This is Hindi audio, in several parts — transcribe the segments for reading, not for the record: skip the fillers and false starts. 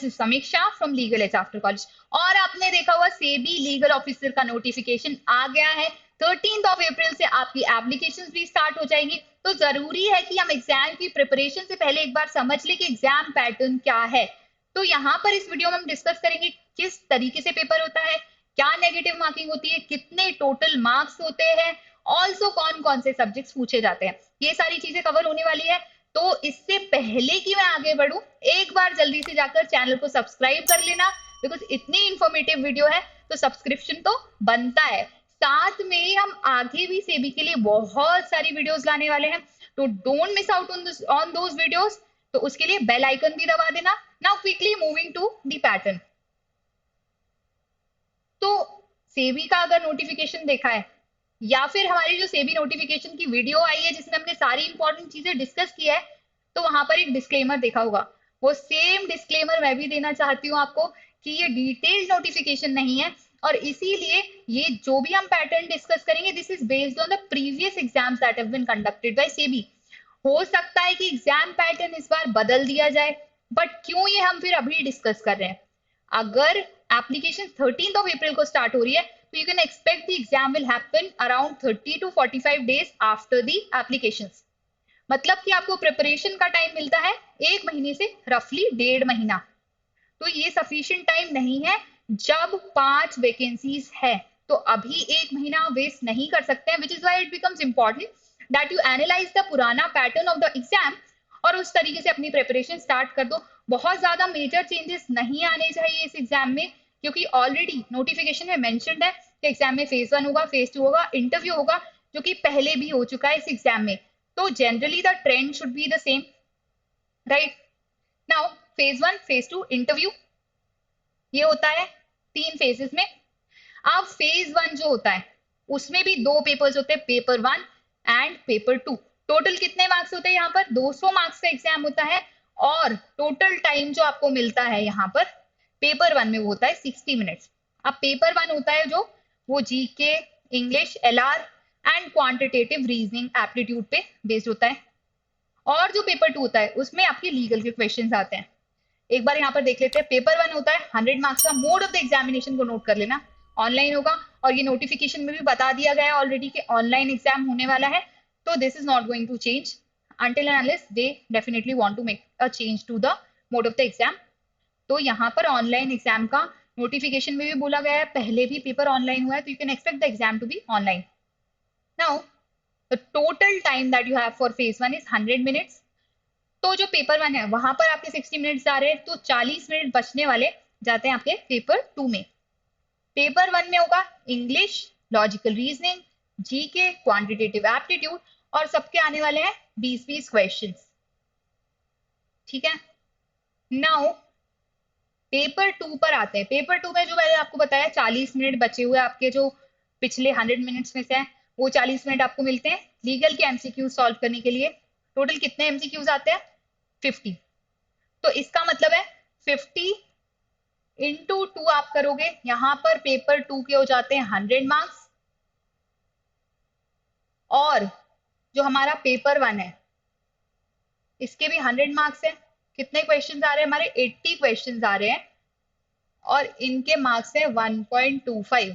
This is Samiksha from legal edge after college. और आपने देखा हुआ सेबी लीगल ऑफिसर का नोटिफिकेशन आ गया है। 13 अप्रैल से आपकी एप्लीकेशंस भी स्टार्ट हो जाएंगी। तो जरूरी है कि हम एग्जाम की प्रिपरेशन से पहले एक बार समझ ले कि एग्जाम पैटर्न क्या है। तो यहाँ पर इस वीडियो में हम डिस्कस करेंगे किस तरीके से पेपर होता है, क्या नेगेटिव मार्किंग होती है, कितने टोटल मार्क्स होते हैं, ऑल्सो कौन कौन से सब्जेक्ट्स पूछे जाते हैं, ये सारी चीजें कवर होने वाली है। तो इससे पहले कि मैं आगे बढ़ूं, एक बार जल्दी से जाकर चैनल को सब्सक्राइब कर लेना, बिकॉज इतनी इंफॉर्मेटिव वीडियो है तो सब्सक्रिप्शन तो बनता है। साथ में हम आगे भी सेबी के लिए बहुत सारी वीडियोस लाने वाले हैं, तो don't miss out on those videos. तो उसके लिए बेल आइकन भी दबा देना। Now quickly moving to the pattern. तो सेबी का अगर नोटिफिकेशन देखा है या फिर हमारी जो सेबी नोटिफिकेशन की वीडियो आई है जिसमें हमने सारी इंपॉर्टेंट चीजें डिस्कस की है, तो वहां पर एक डिस्क्लेमर देखा होगा। वो सेम डिस्क्लेमर मैं भी देना चाहती हूँ आपको कि ये डिटेल्ड नोटिफिकेशन नहीं है, और इसीलिए ये जो भी हम पैटर्न डिस्कस करेंगे this is based on the previous exams that have been conducted by SEBI. हो सकता है कि एग्जाम पैटर्न इस बार बदल दिया जाए, बट क्यों ये हम फिर अभी डिस्कस कर रहे हैं। अगर एप्लीकेशन 13 अप्रैल को स्टार्ट हो रही है तो you can expect the exam will happen around 30 to 45 days after the applications. मतलब कि आपको प्रिपरेशन का टाइम मिलता है 1 महीने से रफली 1.5 महीना। तो ये सफिशिएंट टाइम नहीं है। जब 5 वैकेंसीज है तो अभी 1 महीना वेस्ट नहीं कर सकते हैं, which is why it becomes important that you analyse the पुराना पैटर्न ऑफ द एग्जाम और उस तरीके से अपनी प्रिपरेशन स्टार्ट कर दो। बहुत ज्यादा मेजर चेंजेस नहीं आने चाहिए इस एग्जाम में, क्योंकि ऑलरेडी नोटिफिकेशन में मेंशन्ड है कि एग्जाम में फेज 1 होगा, फेज 2 होगा, इंटरव्यू होगा, जो कि पहले भी हो चुका है इस एग्जाम में। तो generally the trend should be the same, right. Now phase 1, phase 2, interview, ये होता है 3 फेजेस में। अब फेज 1 जो होता है उसमें भी 2 पेपर्स होते हैं, पेपर 1 एंड पेपर 2। टोटल कितने मार्क्स होते हैं यहाँ पर? 200 मार्क्स का एग्जाम होता है, और टोटल टाइम जो आपको मिलता है यहाँ पर पेपर 1 में वो होता है 60 मिनट्स। अब पेपर 1 होता है जो वो GK, English, LR and quantitative reasoning aptitude पे बेस्ड होता है। और जो पेपर 2 होता है उसमें आपके लीगल के क्वेश्चंस आते हैं। एक बार यहाँ पर देख लेते हैं। पेपर 1 होता है 100 मार्क्स का। मोड ऑफ द एग्जामिनेशन को नोट कर लेना, ऑनलाइन होगा, और ये नोटिफिकेशन में भी बता दिया गया है ऑलरेडी कि ऑनलाइन एग्जाम होने वाला है। तो this is not going to change until and unless they definitely want to make a change to the mode of the exam। तो यहाँ पर ऑनलाइन एग्जाम का नोटिफिकेशन में भी बोला गया है, पहले भी पेपर ऑनलाइन हुआ है, तो you can expect the exam to be online. Now the total time that you have for phase 1 is 100 minutes. तो जो पेपर 1 है वहां पर आपके 60 मिनट्स जा रहे हैं, तो 40 मिनट बचने वाले जाते हैं आपके पेपर 2 में। पेपर 1 में होगा English, logical reasoning, GK, quantitative aptitude, और सबके आने वाले हैं 20-20 क्वेश्चंस, ठीक है। नाउ पेपर 2 पर आते हैं। पेपर 2 में जो मैंने आपको बताया 40 मिनट बचे हुए आपके जो पिछले 100 मिनट्स में से हैं, वो 40 मिनट आपको मिलते हैं लीगल के एमसीक्यू सॉल्व करने के लिए। टोटल कितने एमसीक्यूज आते हैं? 50। तो इसका मतलब है 50 इंटू 2 आप करोगे, यहां पर पेपर 2 के हो जाते हैं 100 मार्क्स, और जो हमारा पेपर 1 है इसके भी 100 मार्क्स है। कितने क्वेश्चन आ रहे हैं हमारे? 80 क्वेश्चन आ रहे हैं, और इनके मार्क्स है 1.25,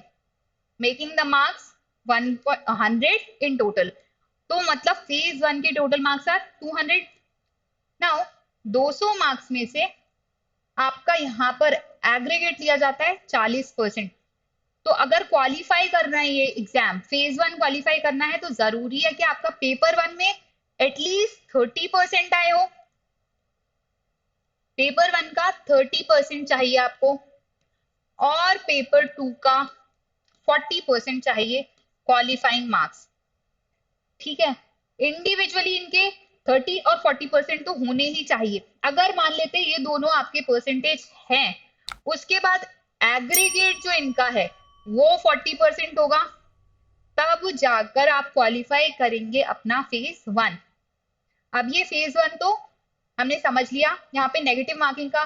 making the marks 100 in total. तो मतलब फेज 1 के total marks are 200। Now 200 marks में से आपका यहाँ पर एग्रीगेट लिया जाता है 40%। तो अगर क्वालिफाई करना है ये एग्जाम, फेज 1 क्वालिफाई करना है, तो जरूरी है कि आपका पेपर 1 में एटलीस्ट 30% आए हो। पेपर 1 का 30% चाहिए आपको, और पेपर 2 का 40% चाहिए क्वालिफाइंग मार्क्स, ठीक है। इंडिविजुअली इनके 30 और 40% तो होने ही चाहिए। अगर मान लेते ये दोनों आपके परसेंटेज हैं, उसके बाद एग्रीगेट जो इनका है वो 40% होगा, तब जाकर आप क्वालिफाई करेंगे अपना फेज 1। अब ये फेज 1 तो हमने समझ लिया। यहाँ पे नेगेटिव मार्किंग का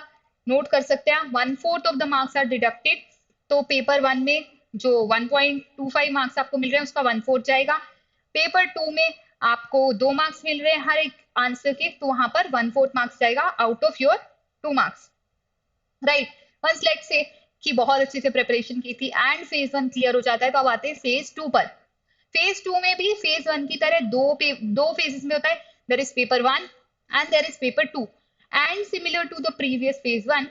नोट कर सकते हैं, 1/4 of the marks are deducted. तो पेपर 1 में जो 1.25 मार्क्स आपको मिल रहे हैं उसका 1/4 जाएगा। पेपर 2 में आपको 2 मार्क्स मिल रहे हैं हर एक आंसर के, तो वहां पर 1/4 मार्क्स जाएगा out of your 2 marks. Right. Once let's say कि बहुत अच्छे से प्रिपरेशन की थी एंड फेज 1 क्लियर हो जाता है, तो अब आते हैं फेज 2 पर। फेज 2 में भी फेज 1 की तरह दो फेजेस में होता है। There is paper 1 and there is paper 2 and similar to the previous phase 1,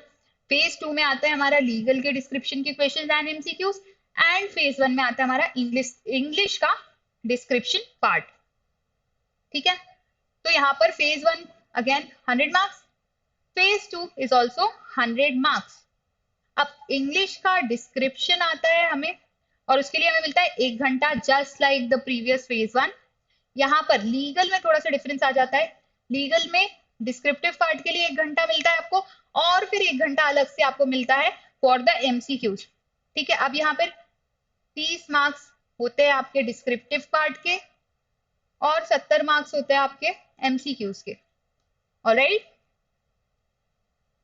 phase 2 में आता है हमारा लीगल के डिस्क्रिप्शन के questions and MCQs and phase 1 में आता है हमारा इंग्लिश का डिस्क्रिप्शन पार्ट। ठीक है, तो यहाँ पर phase 1 again 100 marks, phase 2 is also 100 marks. अब इंग्लिश का डिस्क्रिप्शन आता है हमें और उसके लिए हमें मिलता है 1 घंटा, just like the previous phase 1। यहाँ पर लीगल में थोड़ा सा डिफरेंस आ जाता है। लीगल में डिस्क्रिप्टिव पार्ट के लिए 1 घंटा मिलता है आपको और फिर 1 घंटा अलग से आपको मिलता है फॉर द एमसीक्यूज। ठीक है, अब यहाँ पर 30 मार्क्स होते हैं आपके डिस्क्रिप्टिव पार्ट के और 70 मार्क्स होते हैं आपके एमसीक्यूज के। ऑलराइट,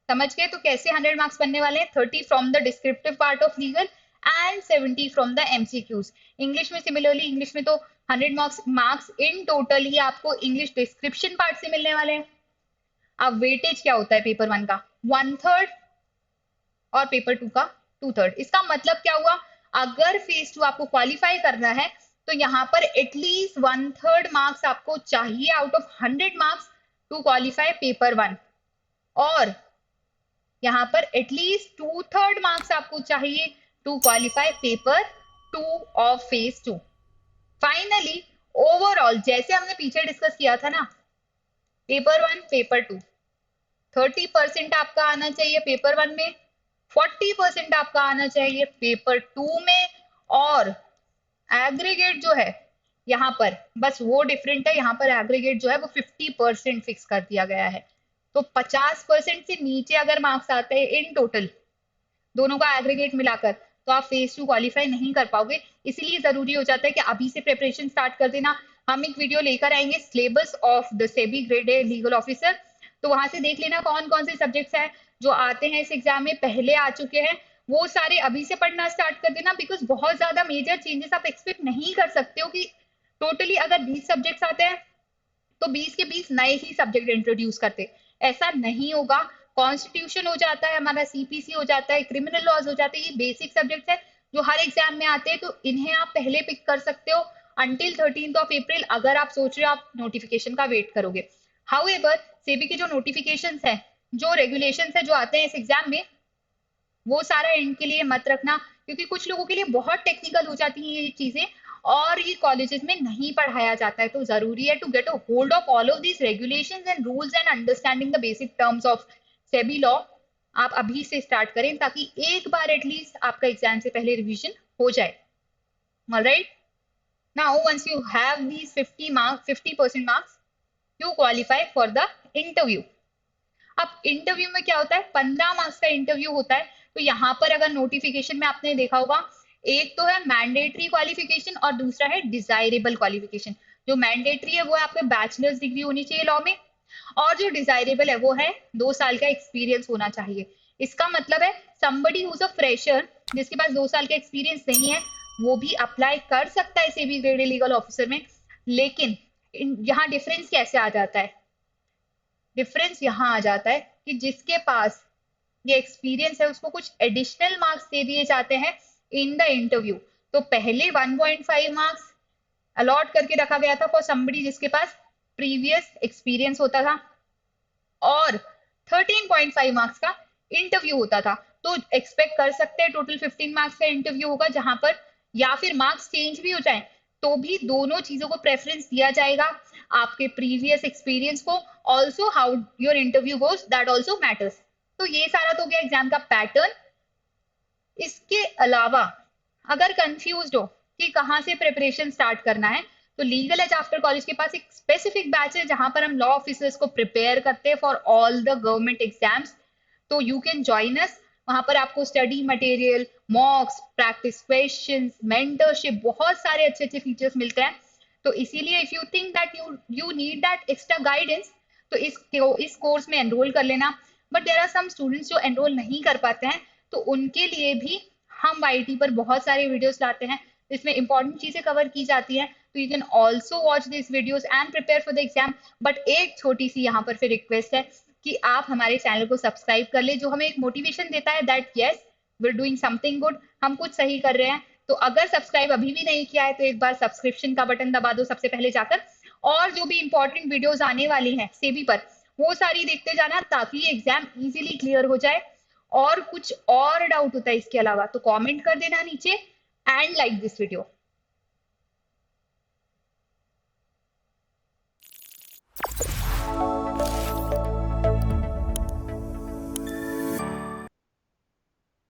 समझ गए? तो कैसे 100 मार्क्स बनने वाले हैं? 30 from the descriptive part of legal and 70 from the MCQs. English में सिमिलरली, इंग्लिश में तो 100 मार्क्स इन टोटल ही आपको इंग्लिश डिस्क्रिप्शन पार्ट से मिलने वाले हैं। अब वेटेज क्या होता है पेपर 1 का? 1/3 और पेपर 2 का 2/3। इसका मतलब क्या हुआ? अगर फेज 2 आपको क्वालिफाई करना है तो यहाँ पर एटलीस्ट 1/3 मार्क्स आपको चाहिए out of 100 marks to qualify paper 1, और यहाँ पर एटलीस्ट 2/3 मार्क्स आपको चाहिए to qualify paper 2 of phase 2। Finally overall जैसे हमने पीछे डिस्कस किया था ना, पेपर 1 पेपर 2 30% आपका आना चाहिए पेपर 1 में, 40% आपका आना चाहिए पेपर 2 में, और एग्रीगेट जो है यहाँ पर बस वो डिफरेंट है, यहाँ पर एग्रीगेट जो है वो 50% फिक्स कर दिया गया है। तो 50% से नीचे अगर मार्क्स आते हैं इन टोटल दोनों का एग्रीगेट मिलाकर, तो आप फेज 2 क्वालिफाई नहीं कर पाओगे। इसीलिए जरूरी हो जाता है कि अभी से प्रिपरेशन स्टार्ट कर देना। हम एक वीडियो लेकर आएंगे syllabus of the SEBI grade a legal officer, तो वहां से देख लेना कौन कौन से सब्जेक्ट्स हैं जो आते हैं इस एग्जाम में, पहले आ चुके हैं, वो सारे अभी से पढ़ना स्टार्ट कर देना। बिकॉज बहुत ज्यादा मेजर चेंजेस आप एक्सपेक्ट नहीं कर सकते हो कि टोटली अगर 20 सब्जेक्ट्स आते हैं तो 20 के 20 नए ही सब्जेक्ट इंट्रोड्यूस करते, ऐसा नहीं होगा। कॉन्स्टिट्यूशन हो जाता है हमारा, सीपीसी हो जाता है, क्रिमिनल लॉज हो जाते हैं, ये बेसिक सब्जेक्ट है जो हर एग्जाम में आते हैं, तो इन्हें आप पहले पिक कर सकते हो अंटिल 13 अप्रैल, अगर आप सोच रहे हो आप नोटिफिकेशन का वेट करोगे। हाउएवर सेबी के जो नोटिफिकेशंस है, जो रेगुलेशंस है जो आते हैं इस एग्जाम में, वो सारा एंड के लिए मत रखना, क्योंकि कुछ लोगों के लिए बहुत टेक्निकल हो जाती हैं ये चीजें और ये कॉलेजेस में नहीं पढ़ाया जाता है। तो जरूरी है to get a hold of all of these regulations and rules and understanding the basic terms of SEBI law. आप अभी से स्टार्ट करें ताकि एक बार एटलीस्ट आपका एग्जाम से पहले रिवीजन हो जाए। Alright, now once you have these 50% marks, you qualify for the interview. अब इंटरव्यू में क्या होता है? 15 मार्क्स का इंटरव्यू होता है। तो यहाँ पर अगर नोटिफिकेशन में आपने देखा होगा, एक तो है मैंडेटरी क्वालिफिकेशन और दूसरा है डिजायरेबल क्वालिफिकेशन। जो मैंडेटरी है वो है आपके बैचलर्स डिग्री होनी चाहिए लॉ में, और जो डिजायरेबल है वो है 2 साल का एक्सपीरियंस होना चाहिए। इसका मतलब है somebody who is a fresher, जिसके पास 2 साल का एक्सपीरियंस नहीं है, वो भी अप्लाई कर सकता है सेबी ग्रेड लीगल ऑफिसर में। लेकिन यहाँ डिफरेंस कैसे आ जाता है? डिफरेंस यहाँ आ जाता है कि जिसके पास ये एक्सपीरियंस है उसको कुछ एडिशनल मार्क्स दे दिए जाते हैं इन द इंटरव्यू। तो पहले 1.5 मार्क्स अलॉट करके रखा गया था फॉर समबडी जिसके पास प्रीवियस एक्सपीरियंस होता था, और 13.5 मार्क्स का इंटरव्यू होता था। तो एक्सपेक्ट कर सकते हैं टोटल 15 मार्क्स का इंटरव्यू होगा, जहां पर या फिर मार्क्स चेंज भी हो जाए तो भी दोनों चीजों को प्रेफरेंस दिया जाएगा, आपके प्रीवियस एक्सपीरियंस को, also how your interview goes that also matters. तो ये सारा तो गया एग्जाम का पैटर्न। इसके अलावा अगर कंफ्यूज हो कि कहाँ से प्रिपरेशन स्टार्ट करना है, तो लीगल एज आफ्टर कॉलेज के पास एक स्पेसिफिक बैच है जहां पर हम लॉ ऑफिसर्स को प्रिपेयर करते हैं for all the government exams. तो यू कैन ज्वाइन अस। वहां पर आपको study material, mocks, practice questions, mentorship, बहुत सारे अच्छे अच्छे फीचर्स मिलते हैं। तो इसीलिए if you think that you need that extra guidance, तो इस कोर्स में एनरोल कर लेना। But there are some students जो एनरोल नहीं कर पाते हैं, तो उनके लिए भी हम वाईटी पर बहुत सारे वीडियोस लाते हैं जिसमें इंपॉर्टेंट चीजें कवर की जाती हैं। तो you can also watch this videos and prepare for the exam. But एक छोटी सी यहाँ पर फिर रिक्वेस्ट है कि आप हमारे चैनल को सब्सक्राइब कर ले, जो हमें एक मोटिवेशन देता है that yes we are doing something good, हम कुछ सही कर रहे हैं। तो अगर सब्सक्राइब अभी भी नहीं किया है तो एक बार सब्सक्रिप्शन का बटन दबा दो सबसे पहले जाकर, और जो भी इंपॉर्टेंट वीडियोस आने वाली हैं सेबी पर वो सारी देखते जाना, ताकि एग्जाम इजीली क्लियर हो जाए। और कुछ और डाउट होता है इसके अलावा तो कमेंट कर देना नीचे, एंड लाइक दिस वीडियो।